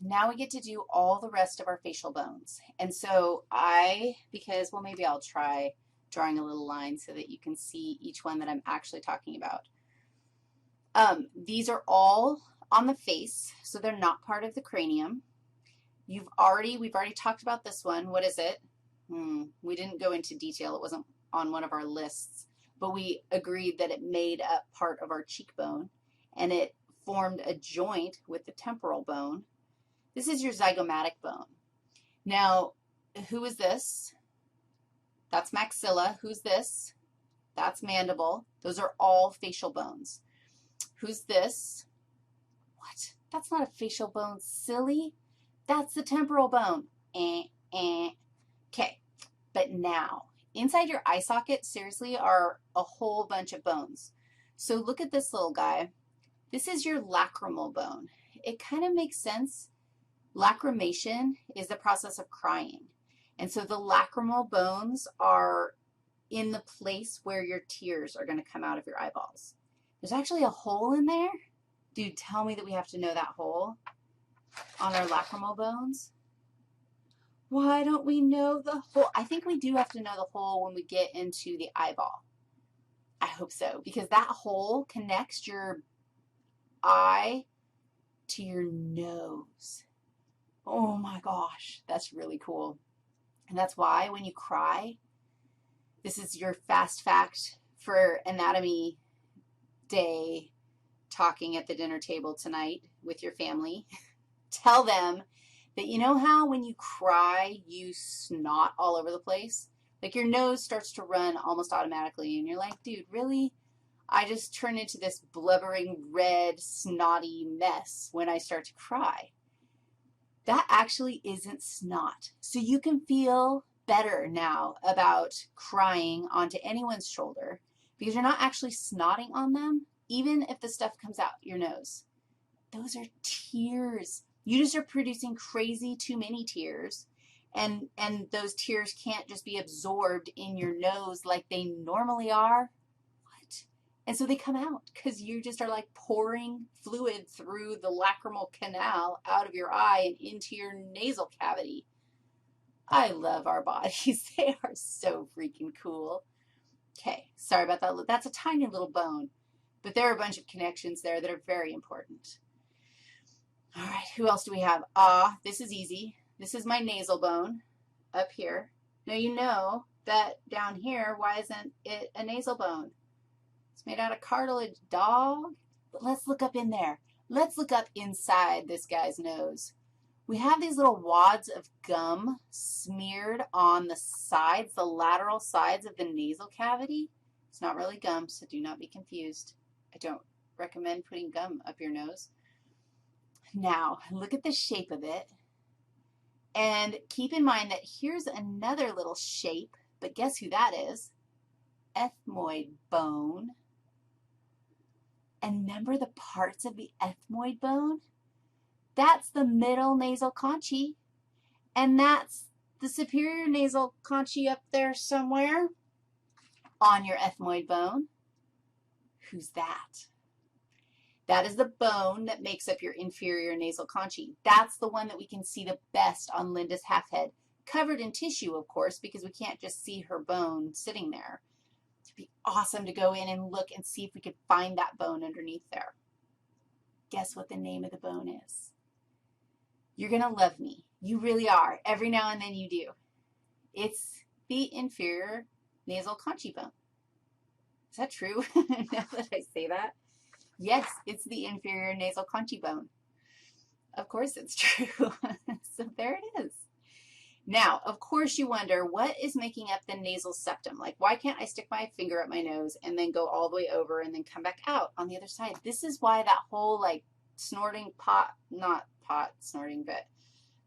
Now we get to do all the rest of our facial bones. And so because, well, maybe I'll try drawing a little line so that you can see each one that I'm actually talking about. These are all on the face, so they're not part of the cranium. We've already talked about this one. What is it? We didn't go into detail. It wasn't on one of our lists, but we agreed that it made up part of our cheekbone, and it formed a joint with the temporal bone. This is your zygomatic bone. Now, who is this? That's maxilla. Who's this? That's mandible. Those are all facial bones. Who's this? What? That's not a facial bone, silly. That's the temporal bone. Okay, but now, inside your eye socket, seriously, are a whole bunch of bones. So look at this little guy. This is your lacrimal bone. It kind of makes sense. Lacrimation is the process of crying. And so the lacrimal bones are in the place where your tears are going to come out of your eyeballs. There's actually a hole in there. Dude, tell me that we have to know that hole on our lacrimal bones. Why don't we know the hole? I think we do have to know the hole when we get into the eyeball. I hope so, because that hole connects your eye to your nose. Oh my gosh, that's really cool. And that's why when you cry, this is your fast fact for anatomy day talking at the dinner table tonight with your family. Tell them that you know how when you cry, you snot all over the place? Like your nose starts to run almost automatically, and you're like, dude, really? I just turn into this blubbering, red, snotty mess when I start to cry. That actually isn't snot. So you can feel better now about crying onto anyone's shoulder because you're not actually snotting on them, even if the stuff comes out your nose. Those are tears. You just are producing crazy too many tears, and those tears can't just be absorbed in your nose like they normally are. What? And so they come out because you just are like pouring fluid through the lacrimal canal out of your eye and into your nasal cavity. I love our bodies. They are so freaking cool. Okay, sorry about that. That's a tiny little bone, but there are a bunch of connections there that are very important. All right, who else do we have? This is easy. This is my nasal bone up here. Now you know that down here, why isn't it a nasal bone? It's made out of cartilage, dog. But let's look up in there. Let's look up inside this guy's nose. We have these little wads of gum smeared on the sides, the lateral sides of the nasal cavity. It's not really gum, so do not be confused. I don't recommend putting gum up your nose. Now, look at the shape of it. And keep in mind that here's another little shape, but guess who that is? Ethmoid bone. And remember the parts of the ethmoid bone? That's the middle nasal conchae, and that's the superior nasal conchae up there somewhere on your ethmoid bone. Who's that? That is the bone that makes up your inferior nasal conchae. That's the one that we can see the best on Linda's half head, covered in tissue, of course, because we can't just see her bone sitting there. It'd be awesome to go in and look and see if we could find that bone underneath there. Guess what the name of the bone is? You're going to love me. You really are. Every now and then you do. It's the inferior nasal conchae bone. Is that true? Now that I say that? Yes, it's the inferior nasal conchae bone. Of course it's true. So there it is. Now, of course you wonder, what is making up the nasal septum? Like, why can't I stick my finger up my nose and then go all the way over and then come back out on the other side? This is why that whole, like, snorting pot, not pot snorting, but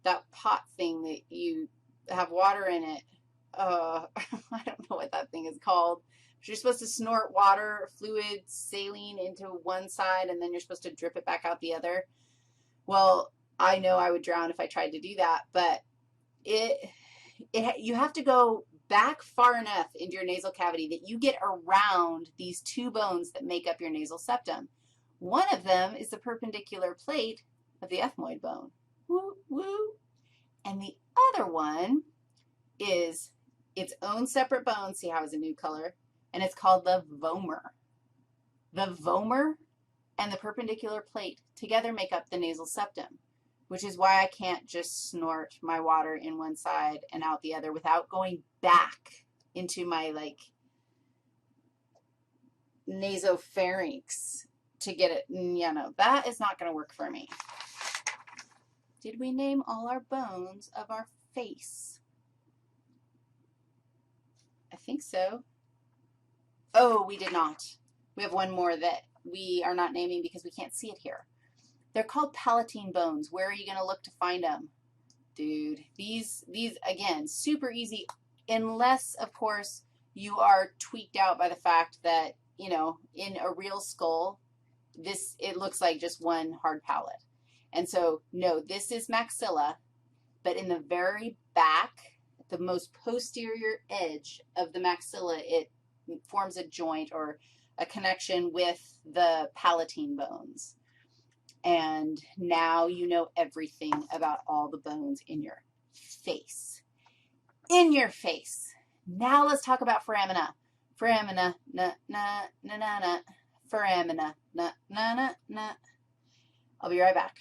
that pot thing that you have water in it, I don't know what that thing is called. You're supposed to snort water, fluid, saline into one side, and then you're supposed to drip it back out the other. Well, I know I would drown if I tried to do that, but you have to go back far enough into your nasal cavity that you get around these two bones that make up your nasal septum. One of them is the perpendicular plate of the ethmoid bone. Woo! woo. And the other one is its own separate bone. See how it's a new color? And it's called the vomer. The vomer and the perpendicular plate together make up the nasal septum, which is why I can't just snort my water in one side and out the other without going back into my, like, nasopharynx to get it. Yeah, no, that is not going to work for me. Did we name all our bones of our face? I think so. Oh, we did not. We have one more that we are not naming because we can't see it here. They're called palatine bones. Where are you going to look to find them? Dude, these again, super easy, unless, of course, you are tweaked out by the fact that, you know, in a real skull, it looks like just one hard palate. And so, no, this is maxilla, but in the very back, the most posterior edge of the maxilla, it forms a joint or a connection with the palatine bones. And now you know everything about all the bones in your face. In your face. Now let's talk about foramina. Foramina, na, na, na, na, na. Foramina, na, na, na, na. I'll be right back.